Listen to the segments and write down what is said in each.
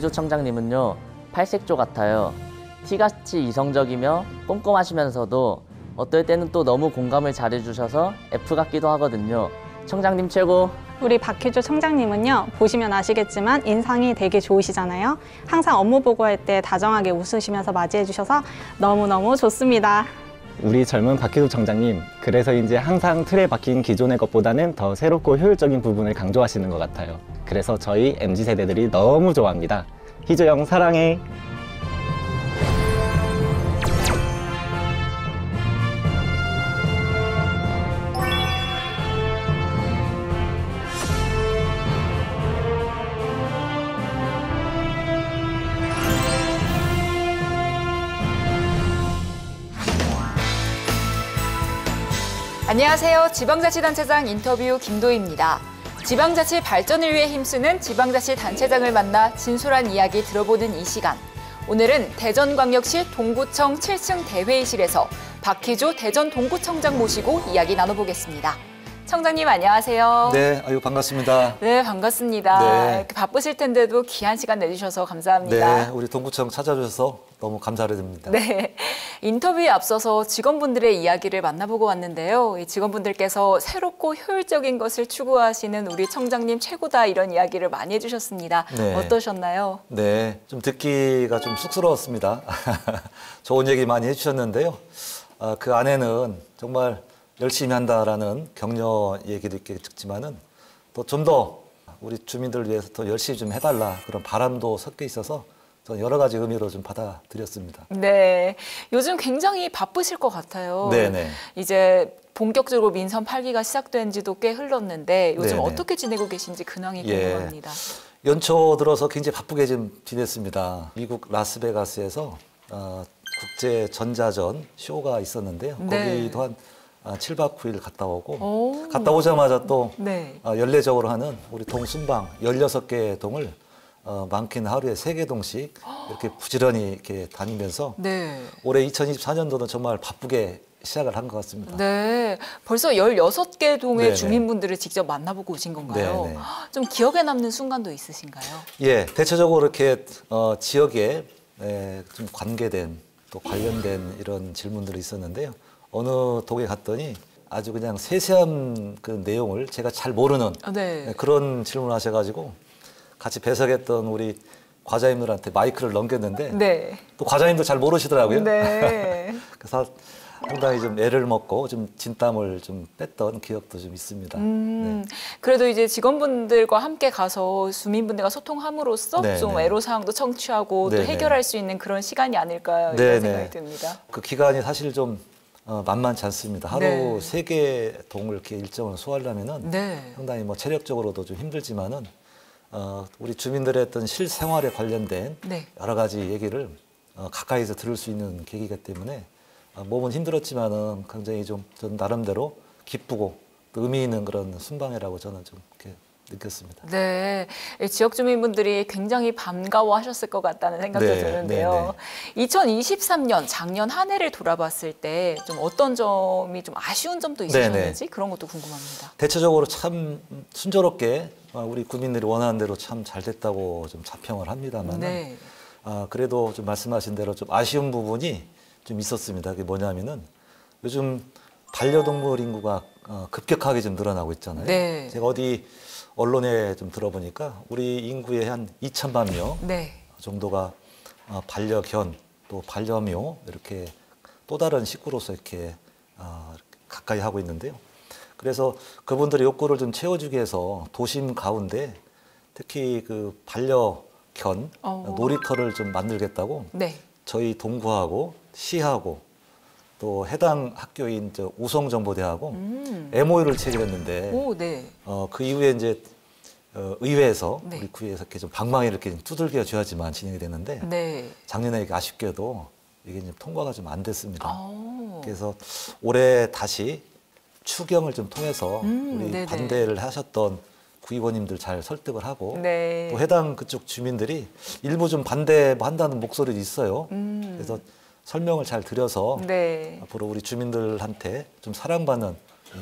박희조 청장님은요, 팔색조 같아요. T같이 이성적이며 꼼꼼하시면서도 어떨 때는 또 너무 공감을 잘해주셔서 F 같기도 하거든요. 청장님 최고! 우리 박희조 청장님은요, 보시면 아시겠지만 인상이 되게 좋으시잖아요. 항상 업무 보고할 때 다정하게 웃으시면서 맞이해 주셔서 너무너무 좋습니다. 우리 젊은 박희조 청장님, 그래서인지 항상 틀에 박힌 기존의 것보다는 더 새롭고 효율적인 부분을 강조하시는 것 같아요. 그래서 저희 MZ세대들이 너무 좋아합니다. 희조 형 사랑해! 안녕하세요. 지방자치단체장 인터뷰 김도희입니다. 지방자치 발전을 위해 힘쓰는 지방자치단체장을 만나 진솔한 이야기 들어보는 이 시간. 오늘은 대전광역시 동구청 7층 대회의실에서 박희조 대전 동구청장 모시고 이야기 나눠보겠습니다. 청장님 안녕하세요. 네, 아유 반갑습니다. 네, 반갑습니다. 네. 이렇게 바쁘실 텐데도 귀한 시간 내주셔서 감사합니다. 네, 우리 동구청 찾아주셔서 너무 감사드립니다. 네, 인터뷰에 앞서서 직원분들의 이야기를 만나보고 왔는데요. 이 직원분들께서 새롭고 효율적인 것을 추구하시는 우리 청장님 최고다 이런 이야기를 많이 해주셨습니다. 네. 어떠셨나요? 네, 좀 듣기가 좀 쑥스러웠습니다. 좋은 얘기 많이 해주셨는데요. 그 안에는 정말 열심히 한다라는 격려 얘기도 있게 듣지만은 또 좀 더 우리 주민들을 위해서 더 열심히 좀 해달라 그런 바람도 섞여 있어서 저는 여러 가지 의미로 좀 받아들였습니다. 네, 요즘 굉장히 바쁘실 것 같아요. 네네. 이제 본격적으로 민선 8기가 시작된 지도 꽤 흘렀는데 요즘 네네. 어떻게 지내고 계신지 근황이 예. 궁금합니다. 연초 들어서 굉장히 바쁘게 좀 지냈습니다. 미국 라스베가스에서 국제 전자전 쇼가 있었는데요. 네. 거기도 한 7박 9일 갔다 오고 오. 갔다 오자마자 또 네. 연례적으로 하는 우리 동 순방 16개 동을 많게는 하루에 3개 동씩 이렇게 부지런히 이렇게 다니면서 네. 올해 2024년도는 정말 바쁘게 시작을 한 것 같습니다. 네, 벌써 16개 동의 네네. 주민분들을 직접 만나보고 오신 건가요? 네네. 좀 기억에 남는 순간도 있으신가요? 예, 대체적으로 이렇게 지역에 좀 관계된 또 관련된 이런 질문들이 있었는데요. 어느 동에 갔더니 아주 그냥 세세한 그 내용을 제가 잘 모르는 네. 그런 질문을 하셔가지고 같이 배석했던 우리 과장님들한테 마이크를 넘겼는데 네. 또 과장님도 잘 모르시더라고요. 네. 그래서 상당히 좀 애를 먹고 좀 진땀을 좀 뺐던 기억도 좀 있습니다. 네. 그래도 이제 직원분들과 함께 가서 주민분들과 소통함으로써 네, 좀 네. 애로사항도 청취하고 네, 또 네. 해결할 수 있는 그런 시간이 아닐까 네, 이런 네. 생각이 듭니다. 그 기간이 사실 좀 만만치 않습니다. 하루 네. 3개 동을 이렇게 일정을 소화하려면은 네. 상당히 뭐 체력적으로도 좀 힘들지만은 우리 주민들의 어떤 실생활에 관련된 네. 여러 가지 얘기를 가까이서 들을 수 있는 계기이기 때문에 몸은 힘들었지만은 굉장히 좀 전 나름대로 기쁘고 또 의미 있는 그런 순방이라고 저는 좀 이렇게 느꼈습니다. 네, 지역 주민분들이 굉장히 반가워하셨을 것 같다는 생각도 네, 드는데요. 2023년 작년 한 해를 돌아봤을 때 좀 어떤 점이 좀 아쉬운 점도 있으셨는지 그런 것도 궁금합니다. 대체적으로 참 순조롭게 우리 국민들이 원하는 대로 참 잘 됐다고 좀 자평을 합니다만 네. 그래도 좀 말씀하신 대로 좀 아쉬운 부분이 좀 있었습니다. 그게 뭐냐면은 요즘 반려동물 인구가 급격하게 좀 늘어나고 있잖아요. 네. 제가 어디 언론에 좀 들어보니까 우리 인구의 한 2천만 명 네. 정도가 반려견 또 반려묘 이렇게 또 다른 식구로서 이렇게 가까이 하고 있는데요. 그래서 그분들의 욕구를 좀 채워주기 위해서 도심 가운데 특히 그 반려견 놀이터를 좀 만들겠다고 네. 저희 동구하고 시하고 또 해당 학교인 우성정보대하고 MOU를 체결했는데 오, 네. 그 이후에 이제 의회에서 네. 우리 구에서 이렇게 좀 방망이 이렇게 두들겨 줘야지만 진행이 되는데 네. 작년에 아쉽게도 이게 이제 통과가 좀 안 됐습니다. 오. 그래서 올해 다시 추경을 좀 통해서 우리 네네. 반대를 하셨던 구의원님들 잘 설득을 하고 네. 또 해당 그쪽 주민들이 일부 좀 반대한다는 목소리도 있어요. 그래서 설명을 잘 드려서 네. 앞으로 우리 주민들한테 좀 사랑받는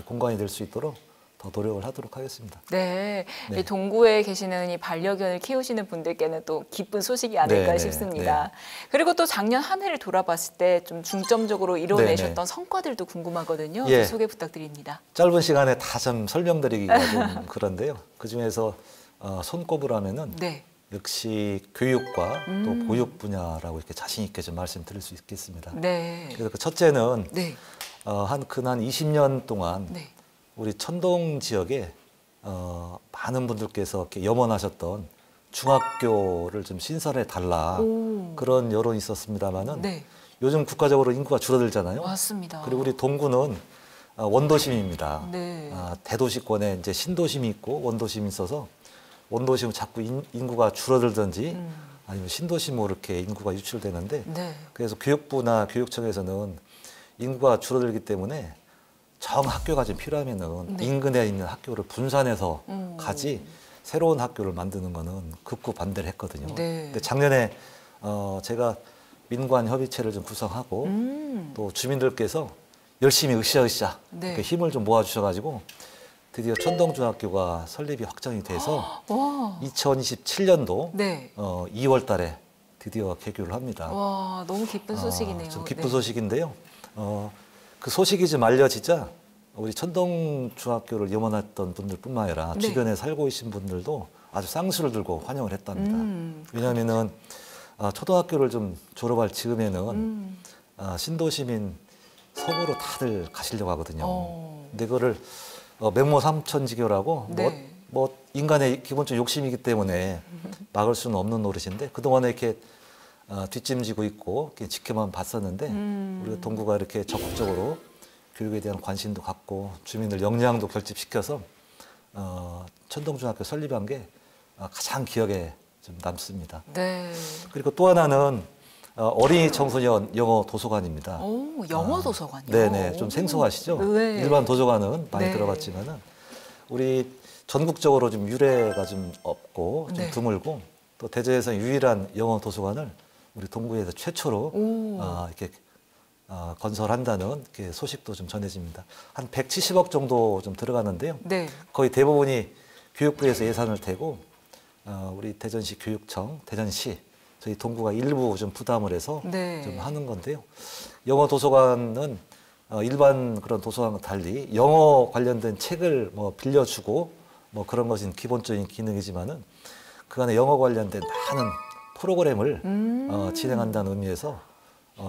공간이 될 수 있도록 더 노력을 하도록 하겠습니다. 네, 네. 이 동구에 계시는 이 반려견을 키우시는 분들께는 또 기쁜 소식이 아닐까 네, 싶습니다. 네. 그리고 또 작년 한 해를 돌아봤을 때 좀 중점적으로 이뤄내셨던 네, 네. 성과들도 궁금하거든요. 예. 좀 소개 부탁드립니다. 짧은 시간에 다 좀 설명드리기가 좀 그런데요. 그중에서 손꼽으라면은 네. 역시 교육과 또 보육 분야라고 이렇게 자신 있게 좀 말씀드릴 수 있겠습니다. 네. 그래서 그 첫째는 네. 한 20년 동안 네. 우리 천동 지역에 많은 분들께서 이렇게 염원하셨던 중학교를 좀 신설해 달라 오. 그런 여론이 있었습니다만은 네. 요즘 국가적으로 인구가 줄어들잖아요. 맞습니다. 그리고 우리 동구는 원도심입니다. 네. 대도시권에 이제 신도심이 있고 원도심이 있어서 원도심은 자꾸 인구가 줄어들든지 아니면 신도심으로 이렇게 인구가 유출되는데 네. 그래서 교육부나 교육청에서는 인구가 줄어들기 때문에 정 학교가 좀 필요하면은 네. 인근에 있는 학교를 분산해서 가지 새로운 학교를 만드는 거는 극구 반대를 했거든요. 네. 근데 작년에 제가 민관 협의체를 좀 구성하고 또 주민들께서 열심히 으쌰으쌰 네. 이렇게 힘을 좀 모아주셔가지고 드디어 천동중학교가 설립이 확정이 돼서 와. 2027년도 네. 2월 달에 드디어 개교를 합니다. 와, 너무 기쁜 소식이네요. 좀 기쁜 네. 소식인데요. 그 소식이 좀 알려지자 우리 천동중학교를 염원했던 분들뿐만 아니라 네. 주변에 살고 계신 분들도 아주 쌍수를 들고 환영을 했답니다. 왜냐하면은 초등학교를 좀 졸업할 즈음에는 신도시민 서구로 다들 가시려고 하거든요. 근데 그거를 맹모삼천지교라고 네. 뭐 인간의 기본적 욕심이기 때문에 막을 수는 없는 노릇인데 그동안에 이렇게 뒷짐지고 있고 이렇게 지켜만 봤었는데 우리가 동구가 이렇게 적극적으로 교육에 대한 관심도 갖고 주민들 역량도 결집시켜서 천동중학교 설립한 게 가장 기억에 좀 남습니다. 네. 그리고 또 하나는 어린이 청소년 영어 도서관입니다. 오, 영어 도서관이요? 네네, 좀 생소하시죠? 네. 일반 도서관은 많이 네. 들어봤지만은 우리 전국적으로 좀 유례가 좀 없고 좀 네. 드물고 또 대전에서 유일한 영어 도서관을 우리 동구에서 최초로 이렇게 건설한다는 이렇게 소식도 좀 전해집니다. 한 170억 정도 좀 들어가는데요. 네. 거의 대부분이 교육부에서 예산을 대고 우리 대전시 교육청, 대전시 저희 동구가 일부 좀 부담을 해서 네. 좀 하는 건데요. 영어 도서관은 일반 그런 도서관과 달리 영어 관련된 책을 뭐 빌려주고 뭐 그런 것은 기본적인 기능이지만은 그 안에 영어 관련된 많은 프로그램을 진행한다는 의미에서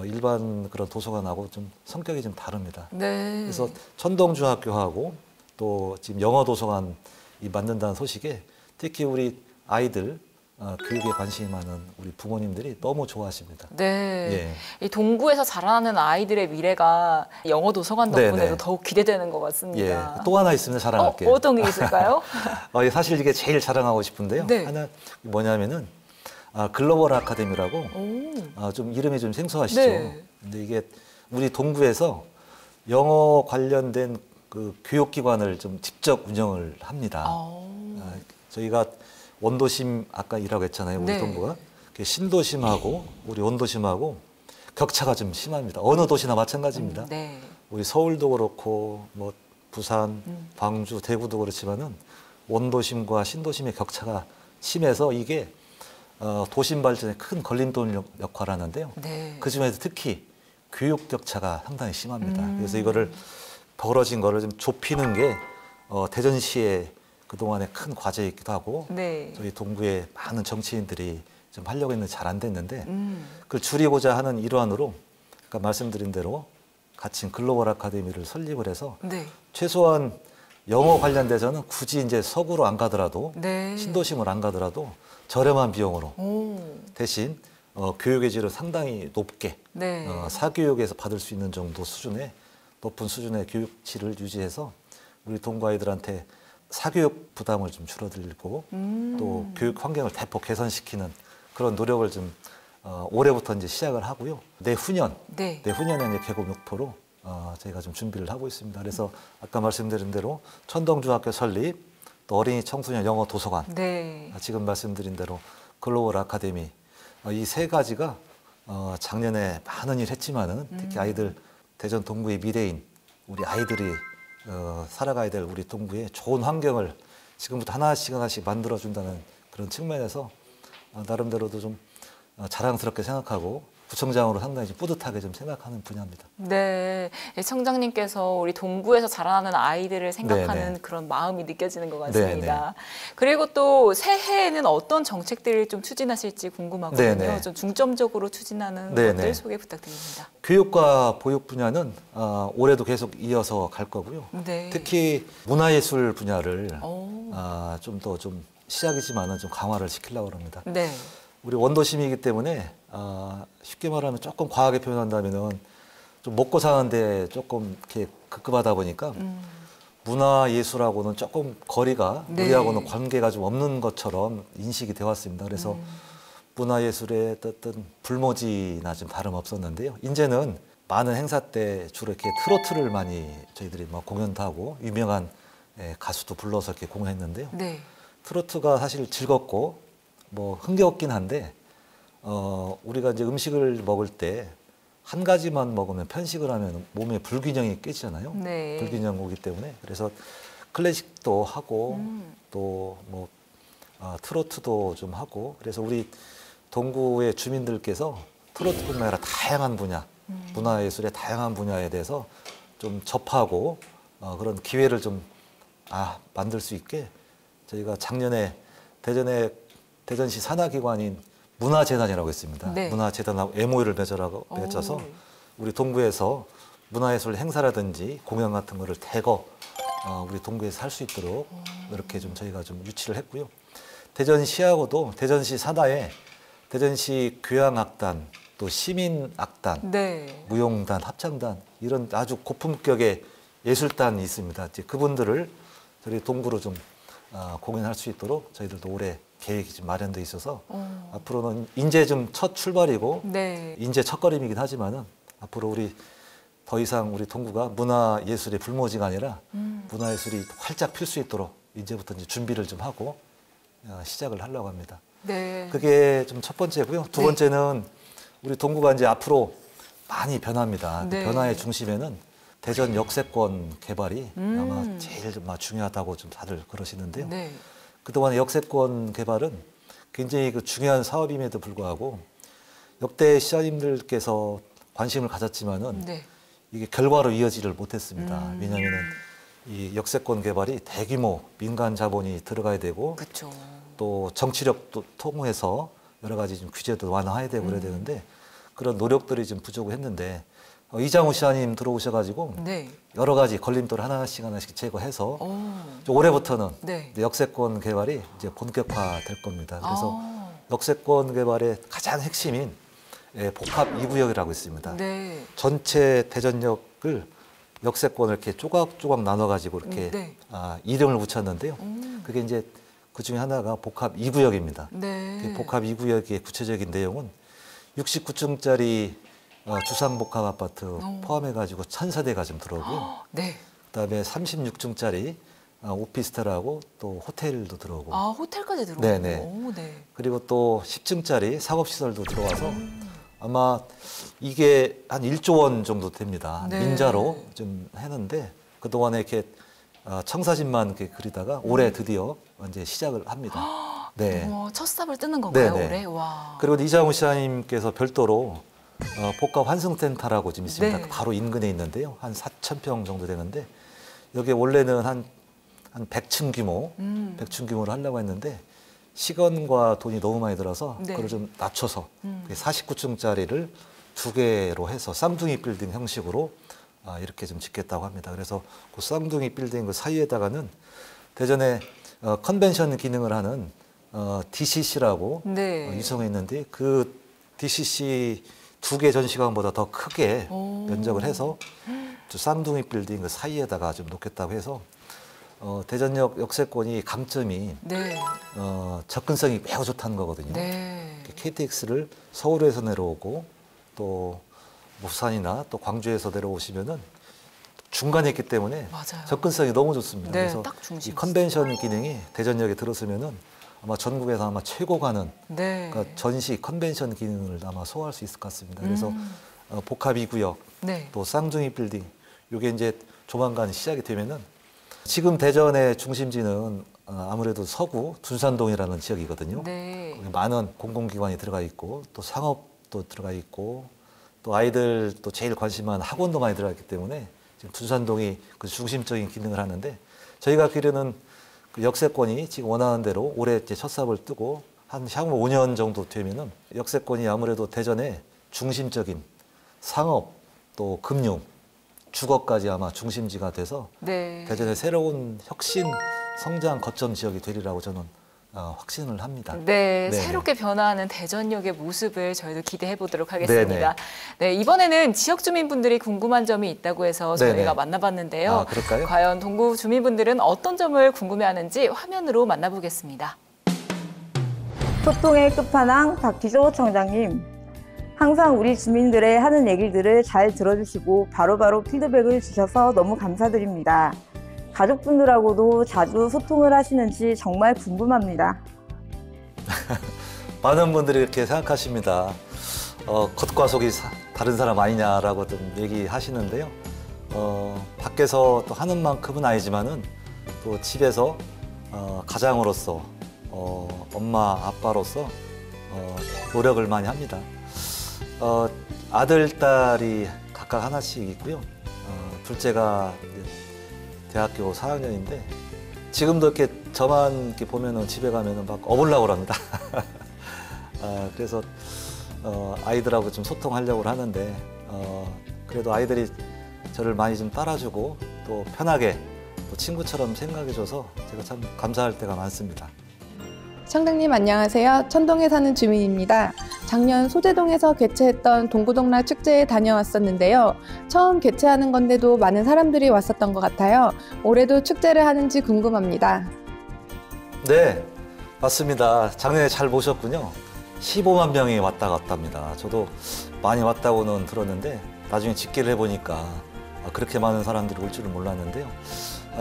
일반 그런 도서관하고 좀 성격이 좀 다릅니다. 네. 그래서 천동중학교하고 또 지금 영어 도서관이 만든다는 소식에 특히 우리 아이들 교육에 관심이 많은 우리 부모님들이 너무 좋아하십니다. 네. 이 동구에서 자라나는 아이들의 미래가 영어 도서관 덕분에도 네네. 더욱 기대되는 것 예, 같습니다. 또 하나 있습니다. 자랑할게요. 어떤 게 있을까요? 사실 이게 제일 자랑하고 싶은데요. 네. 하나 뭐냐면은 글로벌 아카데미라고 오. 좀 이름이 좀 생소하시죠. 네. 근데 이게 우리 동구에서 영어 관련된 그 교육기관을 좀 직접 운영을 합니다. 저희가 원도심 아까 이라고 했잖아요. 우리 네. 동구가 신도심하고 우리 원도심하고 격차가 좀 심합니다. 어느 도시나 마찬가지입니다. 네. 우리 서울도 그렇고 뭐 부산, 광주, 대구도 그렇지만은 원도심과 신도심의 격차가 심해서 이게 도심 발전에 큰 걸림돌 역할을 하는데요. 네. 그 중에서 특히 교육 격차가 상당히 심합니다. 그래서 이거를 벌어진 거를 좀 좁히는 게 대전시의 그동안의 큰 과제이기도 하고 네. 저희 동구의 많은 정치인들이 좀 하려고 했는데 잘 안 됐는데 그걸 줄이고자 하는 일환으로 아까 말씀드린 대로 같이 글로벌 아카데미를 설립을 해서 네. 최소한 영어 관련돼서는 굳이 이제 서구로 안 가더라도 네. 신도심을 안 가더라도 저렴한 비용으로 오. 대신 교육의 질을 상당히 높게 네. 사교육에서 받을 수 있는 정도 수준의 높은 수준의 교육 질을 유지해서 우리 동구 아이들한테 사교육 부담을 좀 줄어들고 또 교육 환경을 대폭 개선시키는 그런 노력을 좀 올해부터 이제 시작을 하고요. 내후년에 네. 이제 개교 목표로 저희가 좀 준비를 하고 있습니다. 그래서 아까 말씀드린 대로 천동중학교 설립, 또 어린이 청소년 영어 도서관, 네. 지금 말씀드린 대로 글로벌 아카데미 이 세 가지가 작년에 많은 일 했지만은 특히 아이들 대전 동구의 미래인 우리 아이들이 살아가야 될 우리 동구에 좋은 환경을 지금부터 하나씩 하나씩 만들어준다는 그런 측면에서 나름대로도 좀 자랑스럽게 생각하고 구청장으로 상당히 좀 뿌듯하게 좀 생각하는 분야입니다. 네, 청장님께서 우리 동구에서 자라나는 아이들을 생각하는 네네. 그런 마음이 느껴지는 것 같습니다. 네네. 그리고 또 새해에는 어떤 정책들을 좀 추진하실지 궁금하거든요. 네네. 좀 중점적으로 추진하는 네네. 것들 소개 부탁드립니다. 교육과 보육 분야는 올해도 계속 이어서 갈 거고요. 네. 특히 문화예술 분야를 오. 좀 더 좀 시작이지만은 좀 강화를 시키려고 합니다. 네. 우리 원도심이기 때문에 쉽게 말하면 조금 과하게 표현한다면은 좀 먹고 사는데 조금 이렇게 급급하다 보니까 문화예술하고는 조금 거리가 네. 우리하고는 관계가 좀 없는 것처럼 인식이 되어 왔습니다. 그래서 문화예술의 어떤 불모지나 좀 다름없었는데요. 이제는 많은 행사 때 주로 이렇게 트로트를 많이 저희들이 막 공연도 하고 유명한 가수도 불러서 이렇게 공연했는데요. 네. 트로트가 사실 즐겁고 뭐 흥겹긴 한데 우리가 이제 음식을 먹을 때 한 가지만 먹으면 편식을 하면 몸에 불균형이 깨지잖아요. 네. 불균형 오기 때문에 그래서 클래식도 하고 또 뭐 트로트도 좀 하고 그래서 우리 동구의 주민들께서 트로트뿐만 아니라 다양한 분야 문화예술의 다양한 분야에 대해서 좀 접하고 그런 기회를 좀 만들 수 있게 저희가 작년에 대전시 산하기관인 문화재단이라고 있습니다. 네. 문화재단하고 MOU를 맺어서 우리 동구에서 문화예술 행사라든지 공연 같은 거를 대거 우리 동구에서 할 수 있도록 이렇게 좀 저희가 좀 유치를 했고요. 대전시하고도 대전시 산하에 대전시 교향악단 또 시민악단 네. 무용단, 합창단 이런 아주 고품격의 예술단이 있습니다. 이제 그분들을 저희 동구로 좀 공연할 수 있도록 저희들도 올해 계획이 좀 마련돼 있어서 앞으로는 이제 좀 첫 출발이고 네. 이제 첫걸음이긴 하지만은 앞으로 우리 더 이상 우리 동구가 문화예술의 불모지가 아니라 문화예술이 활짝 필 수 있도록 이제부터 이제 준비를 좀 하고 시작을 하려고 합니다. 네. 그게 좀 첫 번째고요. 두 번째는 우리 동구가 이제 앞으로 많이 변합니다. 그 네. 변화의 중심에는 대전 역세권 개발이 아마 제일 좀 중요하다고 좀 다들 그러시는데요. 네. 그동안 역세권 개발은 굉장히 그 중요한 사업임에도 불구하고 역대 시장님들께서 관심을 가졌지만은 네. 이게 결과로 이어지를 못했습니다. 왜냐하면은 이 역세권 개발이 대규모 민간 자본이 들어가야 되고 그렇죠. 또 정치력도 통해서 여러 가지 좀 규제도 완화해야 되고 그래야 되는데 그런 노력들이 좀 부족했는데 이장우 시장님 들어오셔가지고 네. 여러 가지 걸림돌 하나씩 제거해서 오. 좀 올해부터는 네. 이제 역세권 개발이 이제 본격화될 겁니다. 그래서 역세권 개발의 가장 핵심인 복합 2구역이라고 있습니다. 네. 전체 대전역을 역세권을 이렇게 조각조각 나눠가지고 이렇게 네. 이름을 붙였는데요. 그게 이제 그 중에 하나가 복합 2구역입니다. 네. 그 복합 2구역의 구체적인 내용은 69층짜리 주상복합 아파트 포함해가지고 1,000세대가 좀 들어오고요. 네. 그다음에 36층짜리 오피스텔하고 또 호텔도 들어오고 호텔까지 들어오네요. 네네. 오, 네. 그리고 또 10층짜리 상업시설도 들어와서 아마 이게 한 1조 원 정도 됩니다. 네. 민자로 좀 했는데 그동안에 이렇게 청사진만 이렇게 그리다가 올해 드디어 이제 시작을 합니다. 네. 우와, 첫 삽을 뜨는 건가요, 네네. 올해? 와. 그리고 이장우 시장님께서 별도로 복합 환승센터라고 지금 있습니다. 네. 바로 인근에 있는데요. 한 4,000평 정도 되는데 여기 원래는 한 100층 규모, 100층 규모로 하려고 했는데 시간과 돈이 너무 많이 들어서 네. 그걸 좀 낮춰서 49층짜리를 2개로 해서 쌍둥이 빌딩 형식으로 이렇게 좀 짓겠다고 합니다. 그래서 그 쌍둥이 빌딩 그 사이에다가는 대전에 컨벤션 기능을 하는 DCC라고 네. 유성에 있는데 그 DCC 2개 전시관보다 더 크게 면적을 해서 쌍둥이 빌딩 그 사이에다가 좀 놓겠다고 해서 대전역 역세권이 강점이 네. 접근성이 매우 좋다는 거거든요. 네. KTX를 서울에서 내려오고 또 부산이나 또 광주에서 내려오시면은 중간에 있기 때문에 맞아요. 접근성이 너무 좋습니다. 네, 그래서 딱 중심 이 컨벤션 기능이 대전역에 들어서면은 아마 전국에서 아마 최고 가는 네. 그러니까 전시 컨벤션 기능을 아마 소화할 수 있을 것 같습니다. 그래서 복합 2구역 네. 또 쌍둥이 빌딩 이게 이제 조만간 시작이 되면은 지금 대전의 중심지는 아무래도 서구 둔산동이라는 지역이거든요. 네. 거기 많은 공공기관이 들어가 있고 또 상업도 들어가 있고 또 아이들 또 제일 관심 많은 학원도 많이 들어가 있기 때문에 지금 둔산동이 그 중심적인 기능을 하는데 저희가 기르는 그 역세권이 지금 원하는 대로 올해 이제 첫 삽을 뜨고 한 향후 5년 정도 되면은 역세권이 아무래도 대전의 중심적인 상업 또 금융 주거까지 아마 중심지가 돼서 네. 대전의 새로운 혁신 성장 거점 지역이 되리라고 저는 확신을 합니다. 네, 네네. 새롭게 변화하는 대전역의 모습을 저희도 기대해 보도록 하겠습니다. 네네. 네, 이번에는 지역 주민분들이 궁금한 점이 있다고 해서 저희가 네네. 만나봤는데요. 아, 그럴까요? 과연 동구 주민분들은 어떤 점을 궁금해하는지 화면으로 만나보겠습니다. 소통의 끝판왕 박기조 청장님. 항상 우리 주민들의 하는 얘기들을 잘 들어주시고 바로바로 피드백을 주셔서 너무 감사드립니다. 가족분들하고도 자주 소통을 하시는지 정말 궁금합니다. 많은 분들이 이렇게 생각하십니다. 겉과 속이 다른 사람 아니냐라고 좀 얘기하시는데요. 밖에서 또 하는 만큼은 아니지만은 또 집에서 가장으로서 엄마 아빠로서 노력을 많이 합니다. 아들 딸이 각각 하나씩 있고요. 둘째가 이제 대학교 4학년인데 지금도 이렇게 저만 이렇게 보면은 집에 가면은 막 업으려고 합니다. 그래서 아이들하고 좀 소통하려고 하는데 그래도 아이들이 저를 많이 좀 따라주고 또 편하게 또 친구처럼 생각해줘서 제가 참 감사할 때가 많습니다. 청장님 안녕하세요. 천동에 사는 주민입니다. 작년 소재동에서 개최했던 동구동락 축제에 다녀왔었는데요. 처음 개최하는 건데도 많은 사람들이 왔었던 것 같아요. 올해도 축제를 하는지 궁금합니다. 네, 맞습니다. 작년에 잘 보셨군요. 15만 명이 왔다 갔답니다. 저도 많이 왔다고는 들었는데 나중에 집계를 해보니까 그렇게 많은 사람들이 올 줄은 몰랐는데요.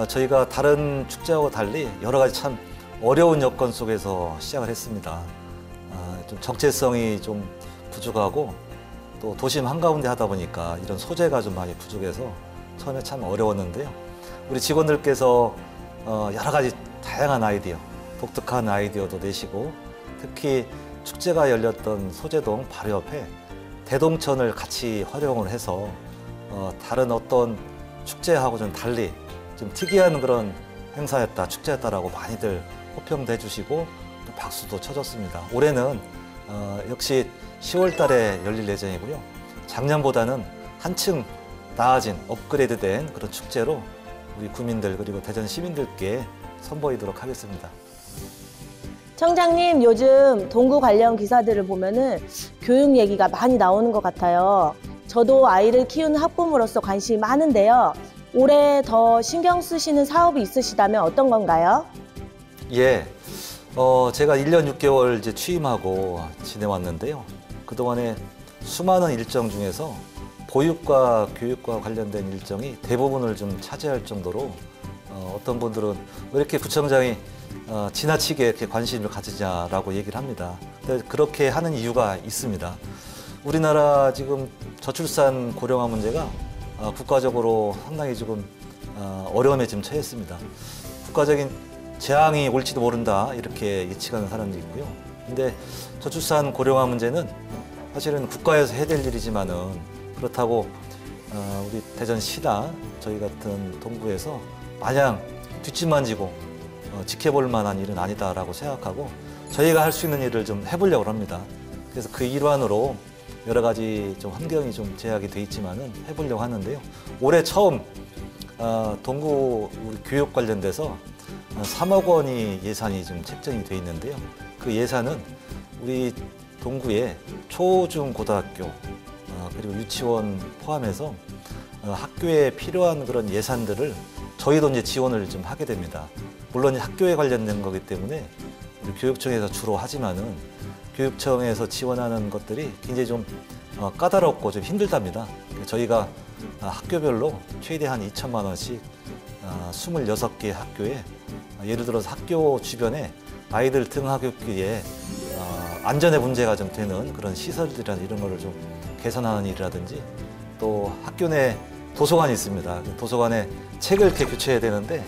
저희가 다른 축제하고 달리 여러 가지 참 어려운 여건 속에서 시작을 했습니다. 좀 정체성이 좀 부족하고 또 도심 한가운데 하다 보니까 이런 소재가 좀 많이 부족해서 처음에 참 어려웠는데요. 우리 직원들께서 여러 가지 다양한 아이디어, 독특한 아이디어도 내시고 특히 축제가 열렸던 소재동 바로 옆에 대동천을 같이 활용을 해서 다른 어떤 축제하고 좀 달리 좀 특이한 그런 행사였다, 축제였다라고 많이들 호평도 해주시고 또 박수도 쳐줬습니다. 올해는 역시 10월 달에 열릴 예정이고요. 작년보다는 한층 나아진 업그레이드된 그런 축제로 우리 구민들 그리고 대전 시민들께 선보이도록 하겠습니다. 청장님, 요즘 동구 관련 기사들을 보면은 교육 얘기가 많이 나오는 것 같아요. 저도 아이를 키우는 학부모로서 관심이 많은데요. 올해 더 신경 쓰시는 사업이 있으시다면 어떤 건가요? 예, 제가 1년 6개월 이제 취임하고 지내왔는데요. 그동안에 수많은 일정 중에서 보육과 교육과 관련된 일정이 대부분을 좀 차지할 정도로 어떤 분들은 왜 이렇게 구청장이 지나치게 이렇게 관심을 가지냐라고 얘기를 합니다. 근데 그렇게 하는 이유가 있습니다. 우리나라 지금 저출산 고령화 문제가 국가적으로 상당히 지금 어려움에 지금 처했습니다. 국가적인 재앙이 올지도 모른다 이렇게 예측하는 사람도 있고요. 근데 저출산 고령화 문제는 사실은 국가에서 해야 될 일이지만은 그렇다고 우리 대전시나 저희 같은 동구에서 마냥 뒷짐만 지고 지켜볼 만한 일은 아니다라고 생각하고 저희가 할 수 있는 일을 좀 해보려고 합니다. 그래서 그 일환으로 여러 가지 좀 환경이 좀 제약이 돼 있지만은 해보려고 하는데요. 올해 처음 동구 우리 교육 관련돼서 3억 원이 예산이 좀 책정이 돼 있는데요. 그 예산은 우리 동구의 초, 중, 고등학교 그리고 유치원 포함해서 학교에 필요한 그런 예산들을 저희도 이제 지원을 좀 하게 됩니다. 물론 학교에 관련된 거기 때문에 우리 교육청에서 주로 하지만은 교육청에서 지원하는 것들이 굉장히 좀 까다롭고 좀 힘들답니다. 저희가 학교별로 최대 한 2천만 원씩 26개 학교에 예를 들어서 학교 주변에 아이들 등하굣길에 안전에 문제가 좀 되는 그런 시설들이나 이런 거를 좀 개선하는 일이라든지 또 학교 내 도서관이 있습니다. 도서관에 책을 이렇게 교체해야 되는데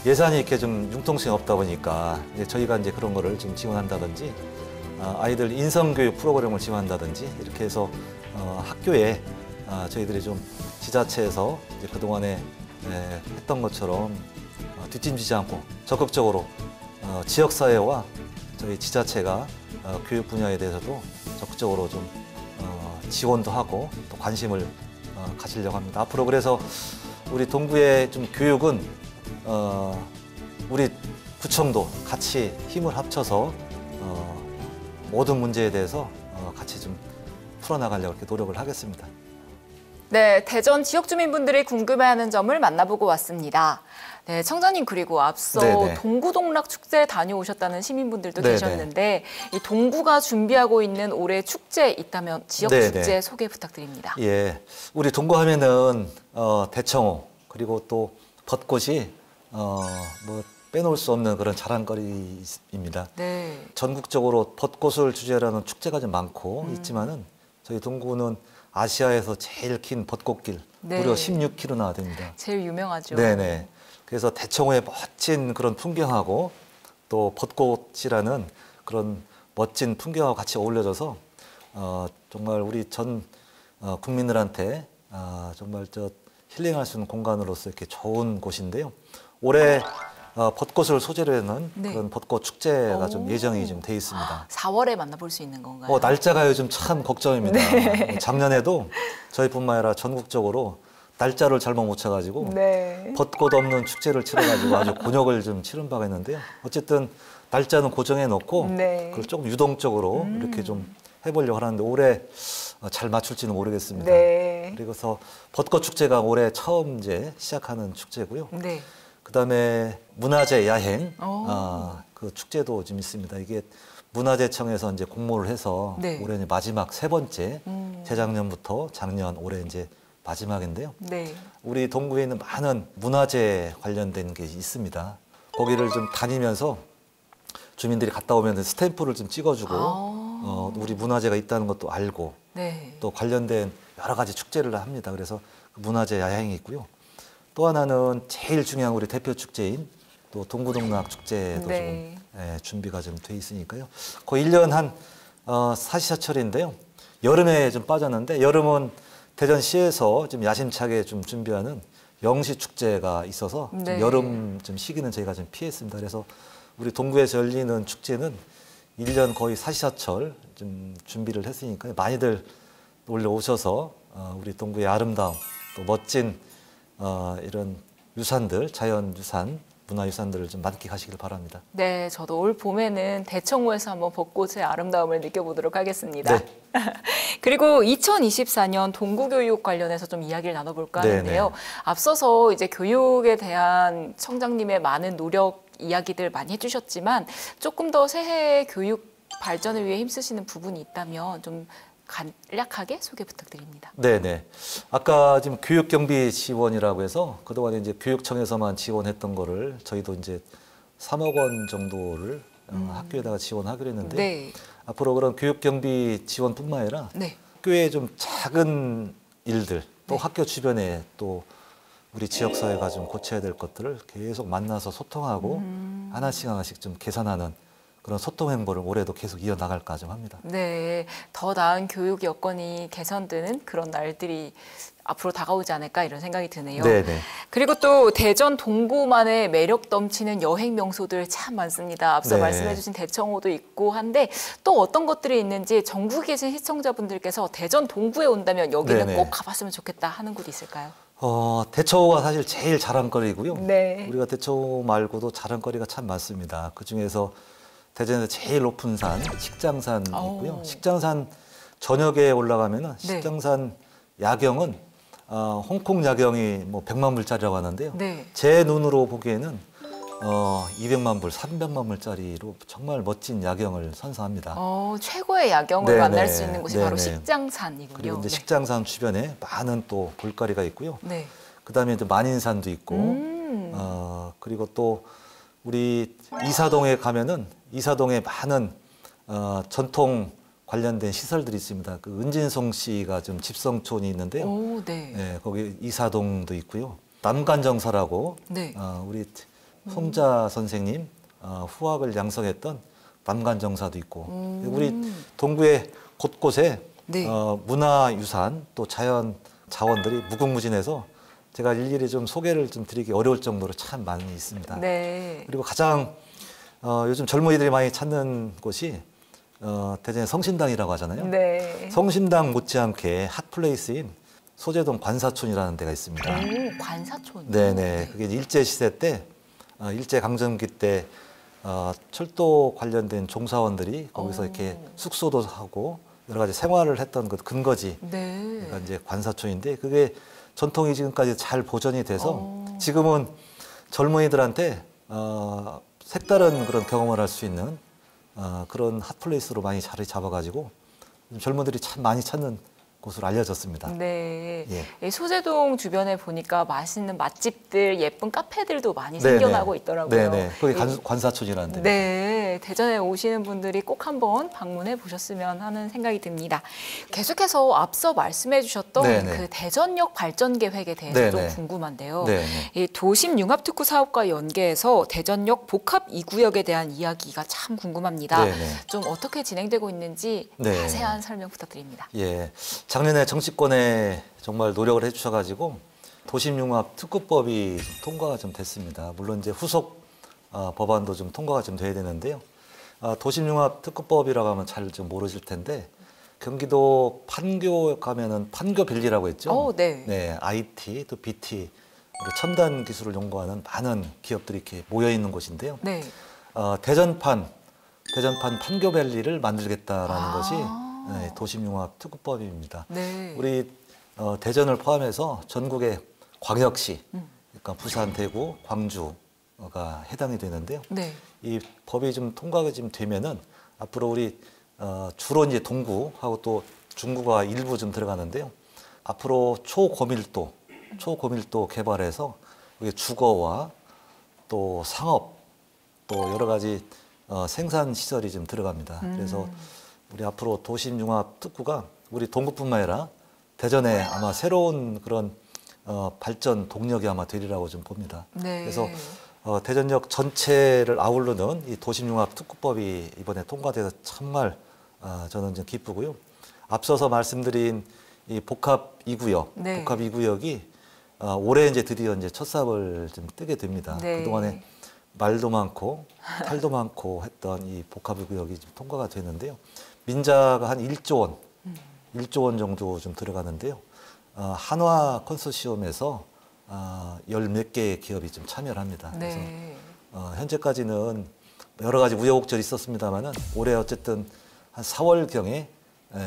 예산이 이렇게 좀 융통성이 없다 보니까 이제 저희가 이제 그런 거를 좀 지원한다든지 아이들 인성교육 프로그램을 지원한다든지 이렇게 해서 학교에 저희들이 좀 지자체에서 이제 그동안에 했던 것처럼 뒷짐지지 않고 적극적으로 지역사회와 저희 지자체가 교육 분야에 대해서도 적극적으로 좀 지원도 하고 또 관심을 가지려고 합니다. 앞으로 그래서 우리 동구의 좀 교육은 우리 구청도 같이 힘을 합쳐서 모든 문제에 대해서 같이 좀 풀어나가려고 이렇게 노력을 하겠습니다. 네, 대전 지역 주민분들이 궁금해하는 점을 만나보고 왔습니다. 네, 청장님 그리고 앞서 네네. 동구동락 축제에 다녀오셨다는 시민분들도 네네. 계셨는데 이 동구가 준비하고 있는 올해 축제 있다면 지역 네네. 축제 소개 부탁드립니다. 예, 우리 동구 하면은 대청호 그리고 또 벚꽃이 뭐 빼놓을 수 없는 그런 자랑거리입니다. 네. 전국적으로 벚꽃을 주제로 하는 축제가 좀 많고 있지만은 저희 동구는 아시아에서 제일 긴 벚꽃길 네. 무려 16km나 됩니다. 제일 유명하죠. 네네. 그래서 대청호의 멋진 그런 풍경하고 또 벚꽃이라는 그런 멋진 풍경하고 같이 어울려져서 정말 우리 전 국민들한테 정말 힐링할 수 있는 공간으로서 이렇게 좋은 곳인데요. 올해 벚꽃을 소재로 하는 네. 그런 벚꽃 축제가 좀 오. 예정이 좀 돼 있습니다. 4월에 만나볼 수 있는 건가요? 날짜가 요즘 참 걱정입니다. 네. 작년에도 저희뿐만 아니라 전국적으로 날짜를 잘못 못 쳐가지고 네. 벚꽃 없는 축제를 치러가지고 아주 곤욕을 좀 치른 바가 있는데요. 어쨌든 날짜는 고정해 놓고 네. 그걸 조금 유동적으로 이렇게 좀 해보려고 하는데 올해 잘 맞출지는 모르겠습니다. 네. 그래서 벚꽃 축제가 올해 처음 이제 시작하는 축제고요. 네. 그다음에 문화재 야행 오. 그 축제도 좀 있습니다. 이게 문화재청에서 이제 공모를 해서 네. 올해 이제 마지막 세 번째 재작년부터 작년 올해 이제 마지막인데요. 네. 우리 동구에 있는 많은 문화재 관련된 게 있습니다. 거기를 좀 다니면서 주민들이 갔다 오면 스탬프를 좀 찍어주고 우리 문화재가 있다는 것도 알고 네. 또 관련된 여러 가지 축제를 합니다. 그래서 문화재 야행이 있고요. 또 하나는 제일 중요한 우리 대표 축제인 또 동구동락 축제도 네. 좀 준비가 좀 돼 있으니까요. 거의 1년 한 사시사철인데요. 여름에 좀 빠졌는데 여름은 대전시에서 좀 야심차게 좀 준비하는 영시 축제가 있어서 좀 네. 여름 좀 시기는 저희가 좀 피했습니다. 그래서 우리 동구에서 열리는 축제는 1년 거의 사시사철 좀 준비를 했으니까 많이들 올라오셔서 우리 동구의 아름다움 또 멋진 이런 유산들, 자연유산, 문화유산들을 좀 만끽하시길 바랍니다. 네, 저도 올 봄에는 대청호에서 한번 벚꽃의 아름다움을 느껴보도록 하겠습니다. 네. 그리고 2024년 동구교육 관련해서 좀 이야기를 나눠볼까 하는데요. 네. 앞서서 이제 교육에 대한 청장님의 많은 노력 이야기들 많이 해주셨지만 조금 더 새해 교육 발전을 위해 힘쓰시는 부분이 있다면 좀 간략하게 소개 부탁드립니다. 네네. 아까 지금 교육경비 지원이라고 해서 그동안 이제 교육청에서만 지원했던 거를 저희도 이제 3억 원 정도를 학교에다가 지원하기로 했는데 네. 앞으로 그런 교육경비 지원뿐만 아니라 네. 학교의 좀 작은 일들 또 네. 학교 주변에 또 우리 지역사회가 좀 고쳐야 될 것들을 계속 만나서 소통하고 하나씩 좀 개선하는 그런 소통 행보를 올해도 계속 이어나갈까 좀 합니다. 네, 더 나은 교육 여건이 개선되는 그런 날들이 앞으로 다가오지 않을까 이런 생각이 드네요. 네네. 그리고 또 대전 동구만의 매력 넘치는 여행 명소들 참 많습니다. 앞서 네. 말씀해주신 대청호도 있고 한데 또 어떤 것들이 있는지 전국에 계신 시청자분들께서 대전 동구에 온다면 여기는 네네. 꼭 가봤으면 좋겠다 하는 곳이 있을까요? 대처호가 사실 제일 자랑거리고요. 네. 우리가 대처호 말고도 자랑거리가 참 많습니다. 그 중에서 대전에서 제일 높은 산 식장산 있고요. 오. 식장산 저녁에 올라가면은 네. 식장산 야경은 홍콩 야경이 뭐 100만 불짜리라고 하는데요. 네. 제 눈으로 보기에는 200만 불, 300만 불짜리로 정말 멋진 야경을 선사합니다. 최고의 야경을 네네. 만날 수 있는 곳이 바로 네네. 식장산이군요. 그리고 이제 네. 식장산 주변에 많은 또 볼거리가 있고요. 네. 그다음에 이제 만인산도 있고 그리고 또 우리 이사동에 가면은 이사동에 많은 전통 관련된 시설들이 있습니다. 그 은진송 씨가 좀 집성촌이 있는데요. 오, 네. 예, 거기 이사동도 있고요. 남간정서라고 네. 우리 송자 선생님 후학을 양성했던 남간정사도 있고 우리 동구의 곳곳에 네. 문화유산 또 자연 자원들이 무궁무진해서 제가 일일이 좀 소개를 좀 드리기 어려울 정도로 참 많이 있습니다. 네. 그리고 가장 요즘 젊은이들이 많이 찾는 곳이 대전의 성심당이라고 하잖아요. 네. 성심당 못지않게 핫플레이스인 소재동 관사촌이라는 데가 있습니다. 오, 관사촌. 네네. 그게 일제 시대 때, 일제 강점기 때 철도 관련된 종사원들이 거기서 이렇게 숙소도 하고 여러 가지 생활을 했던 그 근거지. 네. 그러니까 이제 관사촌인데 그게 전통이 지금까지 잘 보존이 돼서 지금은 젊은이들한테 색다른 그런 경험을 할 수 있는 그런 핫플레이스로 많이 자리 잡아가지고 젊은이들이 참 많이 찾는 곳으로 알려졌습니다. 네. 예. 이 소재동 주변에 보니까 맛있는 맛집들, 예쁜 카페들도 많이 네네. 생겨나고 있더라고요. 네네. 거기 관사촌이라는 데. 네, 대전에 오시는 분들이 꼭 한번 방문해 보셨으면 하는 생각이 듭니다. 계속해서 앞서 말씀해 주셨던 네네. 그 대전역 발전 계획에 대해서 네네. 좀 궁금한데요. 네네. 이 도심 융합특구 사업과 연계해서 대전역 복합 2구역에 대한 이야기가 참 궁금합니다. 네네. 좀 어떻게 진행되고 있는지 네. 자세한 설명 부탁드립니다. 예. 작년에 정치권에 정말 노력을 해주셔가지고 도심융합특구법이 통과가 좀 됐습니다. 물론 이제 후속 법안도 좀 통과가 좀 돼야 되는데요. 도심융합특구법이라고 하면 잘 좀 모르실 텐데 경기도 판교 가면은 판교밸리라고 했죠. 네. 네, IT 또 BT 우리 첨단 기술을 연구하는 많은 기업들이 이렇게 모여 있는 곳인데요. 네. 대전판 판교밸리를 만들겠다라는 것이 네, 도심융합특구법입니다. 네. 우리 대전을 포함해서 전국의 광역시, 그러니까 부산, 대구, 광주가 해당이 되는데요. 네. 이 법이 좀 통과가 좀 되면은 앞으로 우리 주로 이제 동구하고 또 중구가 일부 좀 들어가는데요. 앞으로 초고밀도 개발해서 여기 주거와 또 상업 또 여러 가지 생산 시설이 좀 들어갑니다. 그래서 우리 앞으로 도심융합특구가 우리 동구뿐만 아니라 대전에 아마 새로운 그런 발전 동력이 아마 되리라고 좀 봅니다. 네. 그래서 대전역 전체를 아우르는 이 도심융합특구법이 이번에 통과돼서 정말 저는 좀 기쁘고요. 앞서서 말씀드린 이 복합 2구역, 네. 복합 2구역이 올해 이제 드디어 이제 첫 삽을 좀 뜨게 됩니다. 네. 그동안에 말도 많고 탈도 많고 했던 이 복합 2구역이 좀 통과가 되는데요. 민자가 한 1조 원, 1조 원 정도 좀 들어가는데요. 한화 컨소시엄에서 열 몇 개의 기업이 좀 참여를 합니다. 네. 그래서 현재까지는 여러 가지 우여곡절이 있었습니다만은 올해 어쨌든 한 4월경에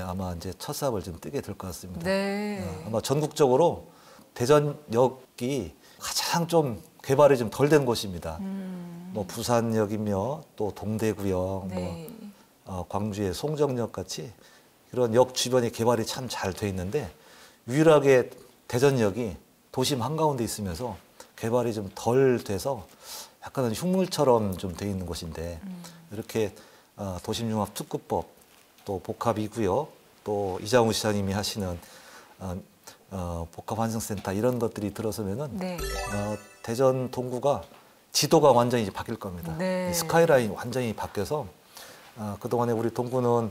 아마 이제 첫 사업을 좀 뜨게 될 것 같습니다. 네. 아마 전국적으로 대전역이 가장 좀 개발이 좀 덜 된 곳입니다. 뭐 부산역이며 또 동대구역, 네. 광주의 송정역 같이 그런 역 주변에 개발이 참 잘 돼 있는데 유일하게 대전역이 도심 한가운데 있으면서 개발이 좀 덜 돼서 약간은 흉물처럼 좀 돼 있는 곳인데 이렇게 도심융합특구법 또 복합 2구역 또 이장우 시장님이 하시는 복합환승센터 이런 것들이 들어서면은 네. 대전 동구가 지도가 완전히 이제 바뀔 겁니다. 네. 이 스카이라인이 완전히 바뀌어서 그동안에 우리 동구는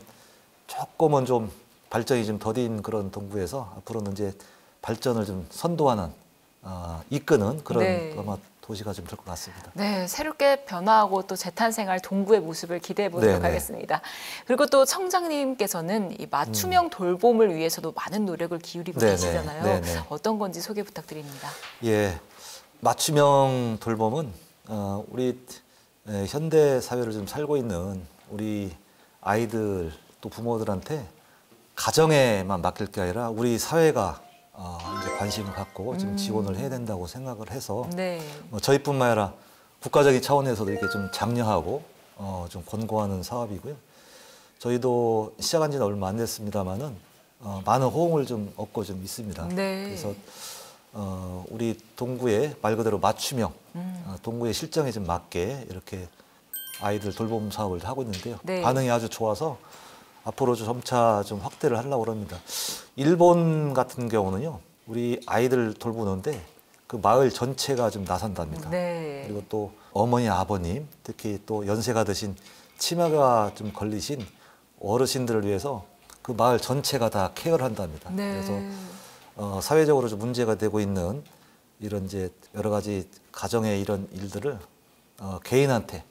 조금은 좀 발전이 좀 더딘 그런 동구에서 앞으로는 이제 발전을 좀 선도하는 이끄는 그런 네. 아마 도시가 좀 될 것 같습니다. 네, 새롭게 변화하고 또 재탄생할 동구의 모습을 기대해 보도록 네네. 하겠습니다. 그리고 또 청장님께서는 이 맞춤형 돌봄을 위해서도 많은 노력을 기울이고 네네. 계시잖아요. 네네. 어떤 건지 소개 부탁드립니다. 예, 맞춤형 돌봄은 우리 현대 사회를 좀 살고 있는 우리 아이들 또 부모들한테 가정에만 맡길 게 아니라 우리 사회가 이제 관심을 갖고 좀 지원을 해야 된다고 생각을 해서 네. 저희뿐만 아니라 국가적인 차원에서도 이렇게 좀 장려하고 좀 권고하는 사업이고요. 저희도 시작한 지는 얼마 안 됐습니다만은 많은 호응을 좀 얻고 좀 있습니다. 네. 그래서 우리 동구의 말 그대로 맞춤형 동구의 실정에 좀 맞게 이렇게 아이들 돌봄 사업을 하고 있는데요. 네. 반응이 아주 좋아서 앞으로 점차 좀 확대를 하려고 합니다. 일본 같은 경우는요, 우리 아이들 돌보는데 그 마을 전체가 좀 나선답니다. 네. 그리고 또 어머니, 아버님, 특히 또 연세가 드신 치매가 좀 걸리신 어르신들을 위해서 그 마을 전체가 다 케어를 한답니다. 네. 그래서 사회적으로 좀 문제가 되고 있는 이런 이제 여러 가지 가정의 이런 일들을 개인한테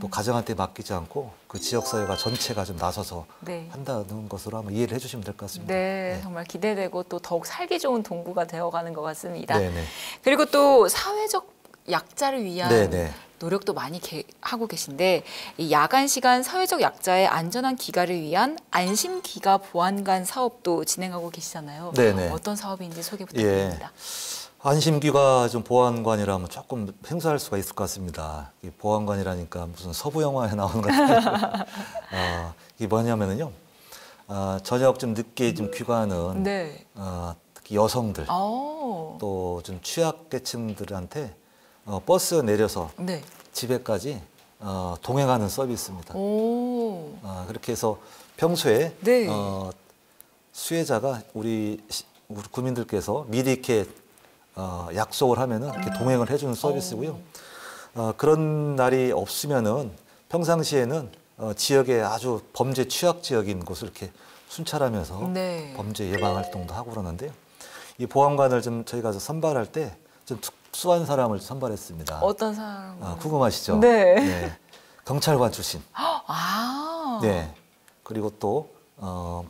또 가정한테 맡기지 않고 그 지역사회가 전체가 좀 나서서 네. 한다는 것으로 한번 이해를 해주시면 될 것 같습니다. 네, 정말 기대되고 또 더욱 살기 좋은 동구가 되어가는 것 같습니다. 네네. 그리고 또 사회적 약자를 위한 네네. 노력도 많이 하고 계신데 이 야간 시간 사회적 약자의 안전한 귀가를 위한 안심 귀가 보안관 사업도 진행하고 계시잖아요. 네네. 어떤 사업인지 소개 부탁드립니다. 안심귀가 좀 보안관이라면 조금 생소할 수가 있을 것 같습니다. 이 보안관이라니까 무슨 서부 영화에 나오는 것 같아요. 이게 뭐냐면은요, 저녁 좀 늦게 좀 귀가하는 네. 특히 여성들 오. 또 좀 취약계층들한테 버스 내려서 네. 집에까지 동행하는 서비스입니다. 오. 그렇게 해서 평소에 네. 수혜자가 우리 국민들께서 미리 이렇게 약속을 하면은 이렇게 동행을 해주는 서비스고요. 그런 날이 없으면은 평상시에는 지역의 아주 범죄 취약 지역인 곳을 이렇게 순찰하면서 네. 범죄 예방 활동도 하고 그러는데요. 이 보안관을 좀 저희가 선발할 때 좀 특수한 사람을 선발했습니다. 어떤 사람? 궁금하시죠? 네. 경찰관 출신. 아. 네. 그리고 또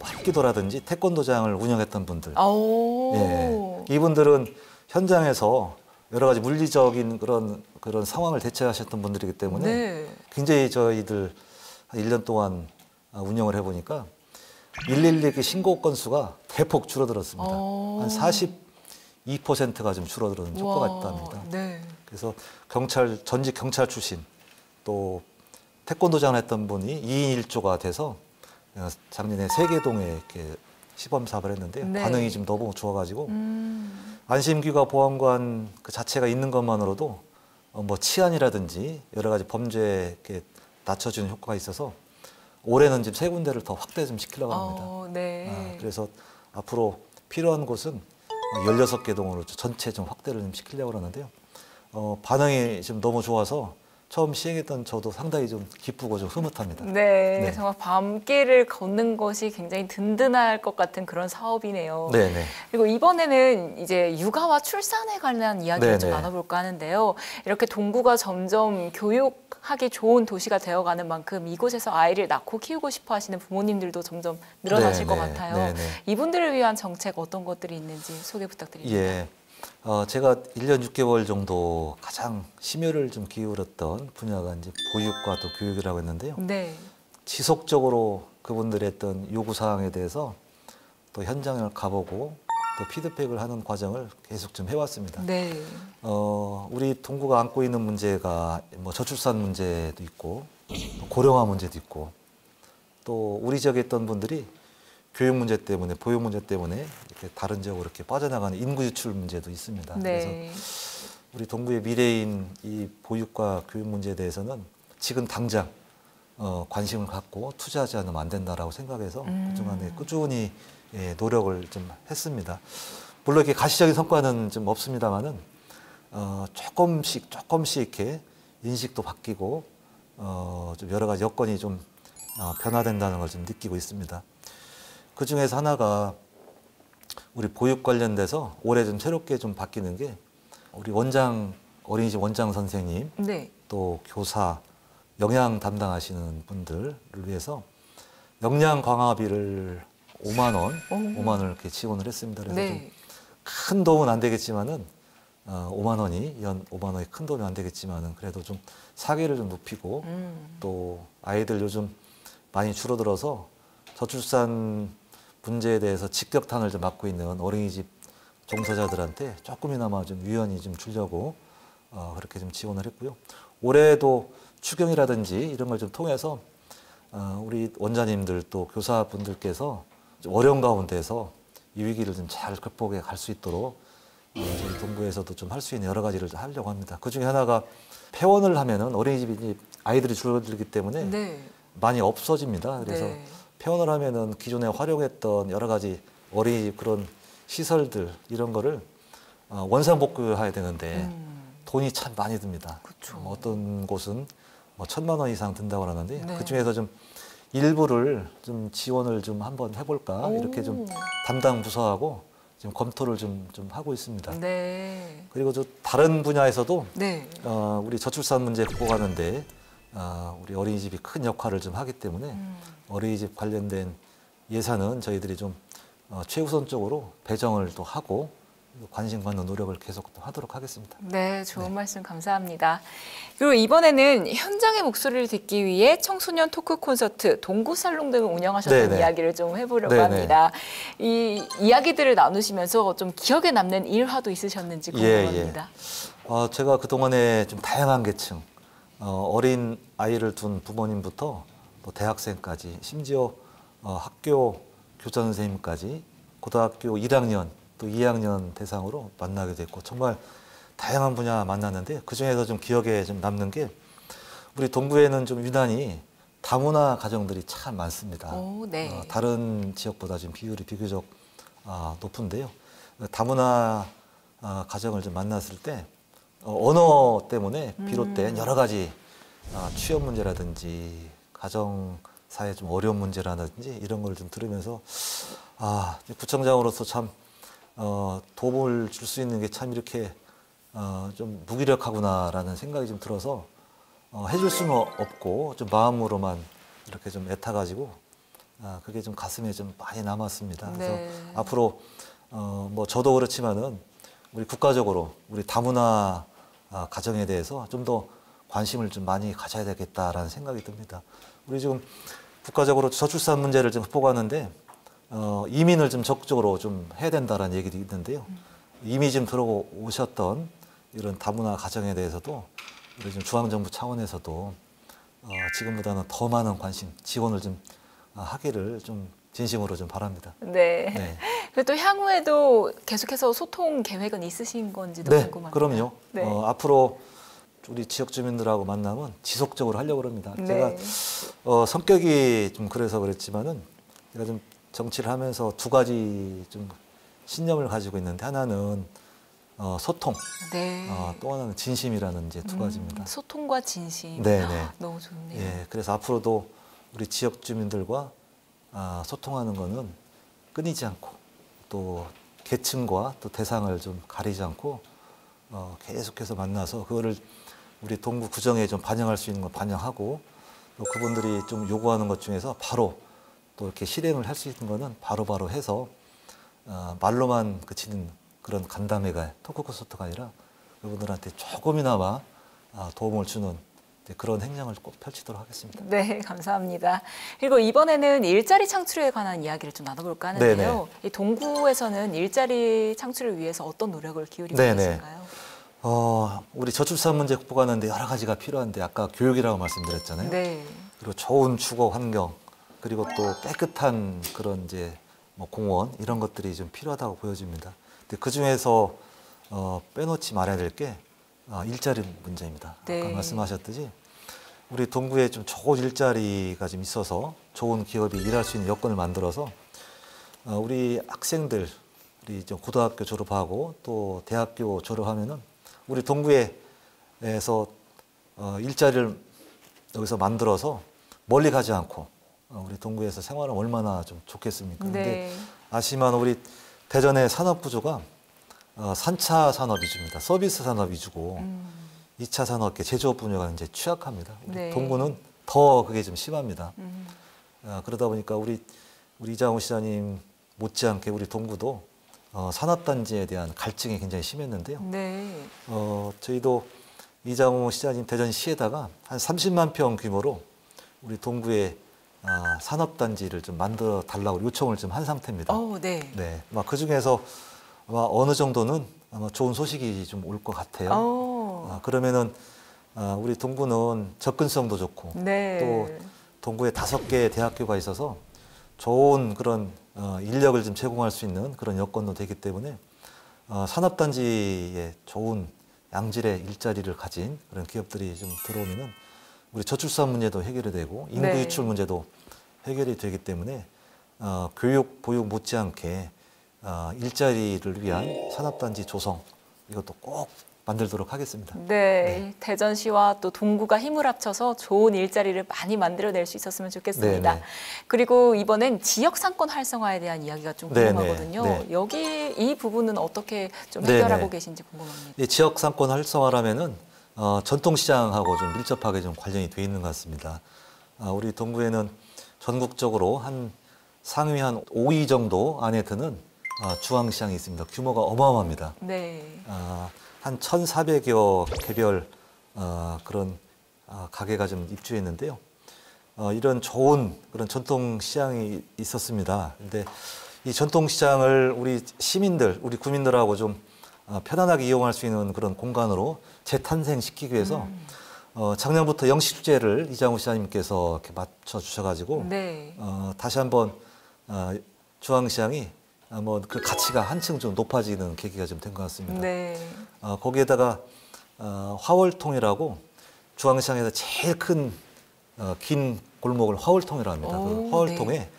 합기도라든지 태권도장을 운영했던 분들. 오. 예. 이분들은 현장에서 여러 가지 물리적인 그런 상황을 대처하셨던 분들이기 때문에 네. 굉장히 저희들 한 1년 동안 운영을 해보니까 112 신고 건수가 대폭 줄어들었습니다. 한 42%가 좀 줄어드는 효과가 있답니다. 네. 그래서 전직 경찰 출신 또 태권도장을 했던 분이 2인 1조가 돼서 작년에 세계동에 이렇게 시범 사업을 했는데 네. 반응이 좀 너무 좋아가지고 안심귀가 보안관 그 자체가 있는 것만으로도 뭐 치안이라든지 여러 가지 범죄에 이렇게 낮춰주는 효과가 있어서 올해는 지금 3군데를 더 확대 좀 시키려고 합니다. 네. 그래서 앞으로 필요한 곳은 16개 동으로 전체 좀 확대를 좀 시키려고 하는데요. 반응이 지금 너무 좋아서 처음 시행했던 저도 상당히 좀 기쁘고 좀 흐뭇합니다. 네, 정말 밤길을 걷는 것이 굉장히 든든할 것 같은 그런 사업이네요. 네네. 그리고 이번에는 이제 육아와 출산에 관한 이야기를 좀 네네. 나눠볼까 하는데요. 이렇게 동구가 점점 교육하기 좋은 도시가 되어가는 만큼 이곳에서 아이를 낳고 키우고 싶어 하시는 부모님들도 점점 늘어나실 것 네네. 같아요. 네네. 이분들을 위한 정책 어떤 것들이 있는지 소개 부탁드립니다. 예. 제가 1년 6개월 정도 가장 심혈을 좀 기울였던 분야가 이제 보육과 또 교육이라고 했는데요. 네. 지속적으로 그분들의 어떤 요구사항에 대해서 또 현장을 가보고 또 피드백을 하는 과정을 계속 좀 해왔습니다. 네. 우리 동구가 안고 있는 문제가 뭐 저출산 문제도 있고 또 고령화 문제도 있고 또 우리 지역에 있던 분들이 교육 문제 때문에 보육 문제 때문에 이렇게 다른 지역으로 이렇게 빠져나가는 인구 유출 문제도 있습니다. 네. 그래서 우리 동구의 미래인 이 보육과 교육 문제에 대해서는 지금 당장 관심을 갖고 투자하지 않으면 안 된다라고 생각해서 그동안에 꾸준히 노력을 좀 했습니다. 물론 이렇게 가시적인 성과는 좀 없습니다만은 조금씩 이렇게 인식도 바뀌고 좀 여러 가지 여건이 좀 변화된다는 걸 좀 느끼고 있습니다. 그 중에서 하나가 우리 보육 관련돼서 올해 좀 새롭게 좀 바뀌는 게 우리 어린이집 원장 선생님 네. 또 교사 영양 담당하시는 분들을 위해서 역량 강화비를 5만 원을 이렇게 지원을 했습니다. 그래서 네. 좀 큰 도움은 안 되겠지만은 5만 원이 연 5만 원이 큰 도움이 안 되겠지만은 그래도 좀 사계를 좀 높이고 또 아이들 요즘 많이 줄어들어서 저출산 문제에 대해서 직격탄을 좀 맞고 있는 어린이집 종사자들한테 조금이나마 좀 유연히 좀 주려고 그렇게 좀 지원을 했고요. 올해도 추경이라든지 이런 걸 좀 통해서 우리 원장님들 또 교사분들께서 좀 어려운 가운데서 이 위기를 좀 잘 극복해 갈 수 있도록 저희 동구에서도 좀 할 수 있는 여러 가지를 하려고 합니다. 그 중에 하나가 폐원을 하면은 어린이집이 아이들이 줄어들기 때문에 네. 많이 없어집니다. 그래서 네. 폐원을 하면은 기존에 활용했던 여러 가지 어린이집 그런 시설들 이런 거를 원상복구해야 되는데 돈이 참 많이 듭니다. 그쵸. 어떤 곳은 뭐 1,000만 원 이상 든다고 하는데 네. 그 중에서 좀 일부를 좀 지원을 좀 한번 해볼까 이렇게 좀 담당 부서하고 지금 검토를 좀 하고 있습니다. 네. 그리고 저 다른 분야에서도 네. 우리 저출산 문제 극복하는데 우리 어린이집이 큰 역할을 좀 하기 때문에 어린이집 관련된 예산은 저희들이 좀 최우선적으로 배정을 또 하고 관심 갖는 노력을 계속 또 하도록 하겠습니다. 네, 좋은 말씀 감사합니다. 그리고 이번에는 현장의 목소리를 듣기 위해 청소년 토크 콘서트, 동구살롱 등을 운영하셨던 네네. 이야기를 좀 해보려고 네네. 합니다. 이 이야기들을 나누시면서 좀 기억에 남는 일화도 있으셨는지 궁금합니다. 제가 그동안에 좀 다양한 계층, 어린 아이를 둔 부모님부터 또 대학생까지 심지어 학교 교장 선생님까지 고등학교 1학년 또 2학년 대상으로 만나게 됐고 정말 다양한 분야 만났는데 그중에서 좀 기억에 좀 남는 게 우리 동구에는 좀 유난히 다문화 가정들이 참 많습니다. 오, 네. 다른 지역보다 좀 비율이 비교적 높은데요. 다문화 가정을 좀 만났을 때 언어 때문에 비롯된 여러 가지 취업 문제라든지 가정 사회 좀 어려운 문제라든지 이런 걸 좀 들으면서 구청장으로서 참 도움을 줄 수 있는 게 참 이렇게 좀 무기력하구나라는 생각이 좀 들어서 해줄 수는 없고 좀 마음으로만 이렇게 좀 애타가지고 그게 좀 가슴에 좀 많이 남았습니다. 그래서 네. 앞으로 뭐 저도 그렇지만은 우리 국가적으로 우리 다문화 가정에 대해서 좀 더 관심을 좀 많이 가져야 되겠다라는 생각이 듭니다. 우리 지금 국가적으로 저출산 문제를 좀 극복하는데 이민을 좀 적극적으로 좀 해야 된다라는 얘기도 있는데요. 이미 좀 들어오셨던 이런 다문화 가정에 대해서도 우리 좀 중앙정부 차원에서도 지금보다는 더 많은 관심, 지원을 좀 하기를 좀 진심으로 좀 바랍니다. 네. 네. 그리고 또 향후에도 계속해서 소통 계획은 있으신 건지도 네, 궁금합니다. 그럼요. 네. 앞으로 우리 지역 주민들하고 만나면 지속적으로 하려고 합니다. 네. 제가 성격이 좀 그래서 그랬지만은 제가 좀 정치를 하면서 두 가지 좀 신념을 가지고 있는데 하나는 소통, 네. 또 하나는 진심이라는 이제 두 가지입니다. 소통과 진심. 네네. 너무 좋네요. 예, 그래서 앞으로도 우리 지역 주민들과 소통하는 거는 끊이지 않고 또 계층과 또 대상을 좀 가리지 않고 계속해서 만나서 그거를 우리 동구 구정에 좀 반영할 수 있는 건 반영하고 또 그분들이 좀 요구하는 것 중에서 바로 또 이렇게 실행을 할 수 있는 거는 바로바로 해서 말로만 그치는 그런 간담회가 토크 콘서트가 아니라 그분들한테 조금이나마 도움을 주는 그런 행정을 꼭 펼치도록 하겠습니다. 네, 감사합니다. 그리고 이번에는 일자리 창출에 관한 이야기를 좀 나눠볼까 하는데요. 이 동구에서는 일자리 창출을 위해서 어떤 노력을 기울이고 계신가요? 우리 저출산 문제 극복하는데 여러 가지가 필요한데 아까 교육이라고 말씀드렸잖아요. 네. 그리고 좋은 주거 환경 그리고 또 깨끗한 그런 이제 뭐 공원 이런 것들이 좀 필요하다고 보여집니다. 근데 그 중에서 빼놓지 말아야 될 게 일자리 문제입니다. 네. 아까 말씀하셨듯이 우리 동구에 좀 좋은 일자리가 좀 있어서 좋은 기업이 일할 수 있는 여건을 만들어서 우리 학생들 우리 이제 고등학교 졸업하고 또 대학교 졸업하면은 우리 동구에서 일자리를 여기서 만들어서 멀리 가지 않고 우리 동구에서 생활은 얼마나 좀 좋겠습니까? 네. 근데 아시지만 우리 대전의 산업 구조가 3차 산업 위주입니다. 서비스 산업 위주고 2차 산업계 제조업 분야가 이제 취약합니다. 우리 네. 동구는 더 그게 좀 심합니다. 그러다 보니까 우리 이장우 시장님 못지않게 우리 동구도 산업단지에 대한 갈증이 굉장히 심했는데요. 네. 저희도 이장우 시장님 대전시에다가 한 30만 평 규모로 우리 동구에 산업단지를 좀 만들어 달라고 요청을 좀 한 상태입니다. 네. 네. 그 중에서 아마 어느 정도는 아마 좋은 소식이 좀 올 것 같아요. 그러면은 우리 동구는 접근성도 좋고 네. 또 동구에 5개의 대학교가 있어서 좋은 그런 인력을 좀 제공할 수 있는 그런 여건도 되기 때문에 산업단지에 좋은 양질의 일자리를 가진 그런 기업들이 좀 들어오면은 우리 저출산 문제도 해결이 되고 인구 네. 유출 문제도 해결이 되기 때문에 교육, 보육 못지않게 일자리를 위한 산업단지 조성 이것도 꼭 만들도록 하겠습니다. 네, 대전시와 또 동구가 힘을 합쳐서 좋은 일자리를 많이 만들어낼 수 있었으면 좋겠습니다. 네네. 그리고 이번엔 지역 상권 활성화에 대한 이야기가 좀 궁금하거든요. 네네. 여기 이 부분은 어떻게 좀 네네. 해결하고 계신지 궁금합니다. 이 지역 상권 활성화라면은 전통시장하고 좀 밀접하게 좀 관련이 돼 있는 것 같습니다. 우리 동구에는 전국적으로 한 상위 한 5위 정도 안에 드는 중앙시장이 있습니다. 규모가 어마어마합니다. 네. 한 1,400여 개별 그런 가게가 좀 입주했는데요. 이런 좋은 그런 전통시장이 있었습니다. 근데 이 전통시장을 우리 시민들, 우리 구민들하고 좀 편안하게 이용할 수 있는 그런 공간으로 재탄생시키기 위해서 작년부터 영시축제를 이장우 시장님께서 이렇게 맞춰주셔가지고 네. 다시 한번 중앙시장이 뭐 그 가치가 한층 좀 높아지는 계기가 좀 된 것 같습니다. 네. 거기에다가 화월통이라고 중앙시장에서 제일 큰 긴 골목을 화월통이라고 합니다. 그 화월통에 네.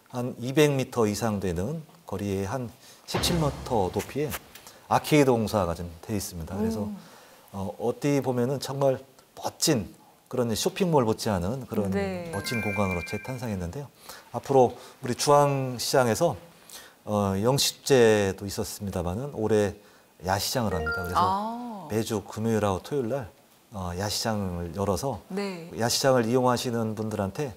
한 200m 이상 되는 거리에 한 17m 높이의 아케이드 공사가 좀 돼 있습니다. 그래서 어디 보면은 정말 멋진 그런 쇼핑몰 못지않은 그런 네. 멋진 공간으로 재탄생했는데요. 앞으로 우리 중앙시장에서 영시축제도 있었습니다만은 올해 야시장을 합니다. 그래서 매주 금요일하고 토요일 날 야시장을 열어서 네. 야시장을 이용하시는 분들한테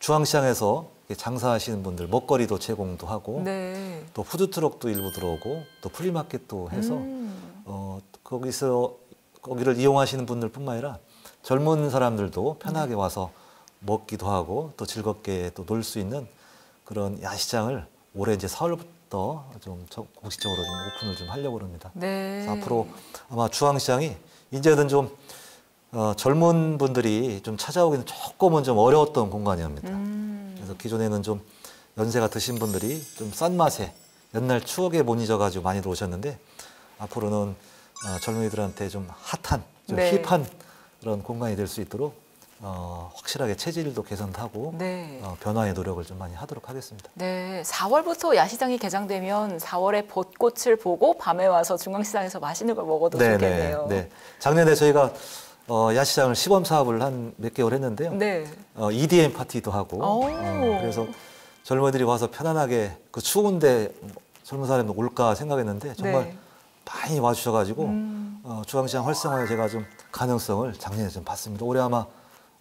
중앙시장에서 장사하시는 분들 먹거리도 제공도 하고 네. 또 푸드트럭도 일부 들어오고 또 플리마켓도 해서 거기를 이용하시는 분들뿐만 아니라 젊은 사람들도 편하게 와서 먹기도 하고 또 즐겁게 또 놀 수 있는 그런 야시장을 올해 이제 4월부터 좀 공식적으로 좀 오픈을 좀 하려고 합니다. 네. 그래서 앞으로 아마 중앙시장이 이제는 좀 젊은 분들이 좀 찾아오기는 조금은 좀 어려웠던 공간이옵니다. 그래서 기존에는 좀 연세가 드신 분들이 좀 싼 맛에 옛날 추억에 못 잊어가지고 많이들 오셨는데 앞으로는 젊은이들한테 좀 핫한, 좀 네. 힙한 그런 공간이 될 수 있도록 확실하게 체질도 개선하고 네. 변화의 노력을 좀 많이 하도록 하겠습니다. 네, 4월부터 야시장이 개장되면 4월에 벚꽃을 보고 밤에 와서 중앙시장에서 맛있는 걸 먹어도 좋겠네요. 네. 작년에 저희가 야시장을 시범 사업을 한 몇 개월 했는데요. 네. EDM 파티도 하고 그래서 젊은이들이 와서 편안하게 그 추운데 젊은 사람들 올까 생각했는데 정말 네. 많이 와주셔가지고 중앙시장 활성화에 제가 좀 가능성을 작년에 좀 봤습니다. 올해 아마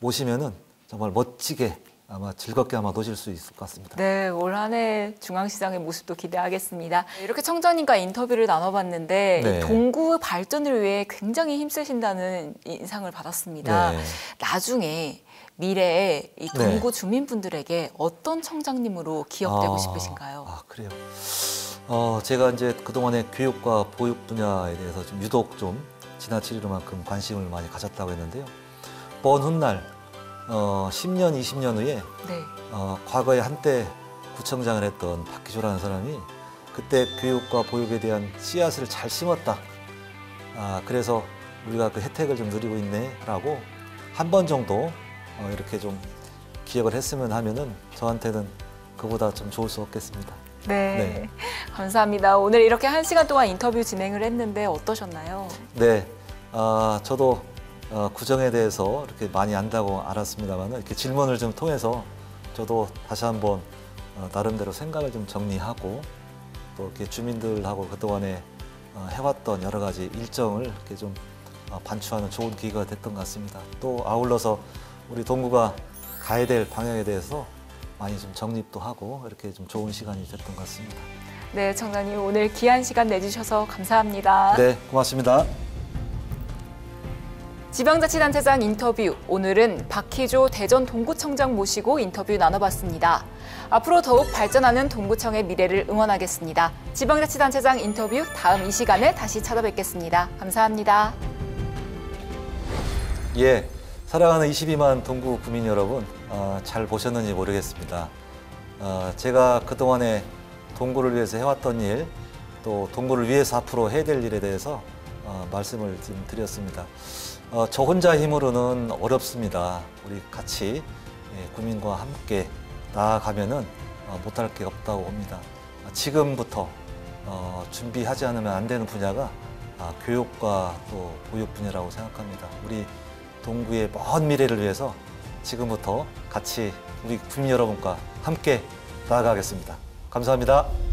오시면은 정말 멋지게 아마 즐겁게 아마 노실 수 있을 것 같습니다. 네, 올 한 해 중앙시장의 모습도 기대하겠습니다. 이렇게 청장님과 인터뷰를 나눠봤는데 네. 동구 발전을 위해 굉장히 힘쓰신다는 인상을 받았습니다. 네. 나중에 미래에 이 동구 네. 주민분들에게 어떤 청장님으로 기억되고 싶으신가요? 그래요. 제가 이제 그동안에 교육과 보육 분야에 대해서 좀 유독 좀 지나치리만큼 관심을 많이 가졌다고 했는데요. 먼 훗날 10년, 20년 후에 네. 과거에 한때 구청장을 했던 박기조라는 사람이 그때 교육과 보육에 대한 씨앗을 잘 심었다. 그래서 우리가 그 혜택을 좀 누리고 있네라고 한 번 정도 이렇게 좀 기억을 했으면 하면은 저한테는 그보다 좀 좋을 수 없겠습니다. 네. 감사합니다. 오늘 이렇게 1시간 동안 인터뷰 진행을 했는데 어떠셨나요? 네, 저도 구정에 대해서 이렇게 많이 안다고 알았습니다만 이렇게 질문을 좀 통해서 저도 다시 한번 나름대로 생각을 좀 정리하고 또 이렇게 주민들하고 그동안에 해왔던 여러 가지 일정을 이렇게 좀 반추하는 좋은 기회가 됐던 것 같습니다. 또 아울러서 우리 동구가 가야 될 방향에 대해서 많이 좀 정립도 하고 이렇게 좀 좋은 시간이 됐던 것 같습니다. 네, 청장님 오늘 귀한 시간 내주셔서 감사합니다. 네, 고맙습니다. 지방자치단체장 인터뷰, 오늘은 박희조 대전 동구청장 모시고 인터뷰 나눠봤습니다. 앞으로 더욱 발전하는 동구청의 미래를 응원하겠습니다. 지방자치단체장 인터뷰 다음 이 시간에 다시 찾아뵙겠습니다. 감사합니다. 예, 사랑하는 22만 동구 구민 여러분, 잘 보셨는지 모르겠습니다. 제가 그동안에 동구를 위해서 해왔던 일, 또 동구를 위해서 앞으로 해야 될 일에 대해서 말씀을 좀 드렸습니다. 저 혼자 힘으로는 어렵습니다. 우리 같이 구민과 함께 나아가면은 못할 게 없다고 봅니다. 지금부터 준비하지 않으면 안 되는 분야가 교육과 또 보육 분야라고 생각합니다. 우리 동구의 먼 미래를 위해서 지금부터 같이 우리 국민 여러분과 함께 나아가겠습니다. 감사합니다.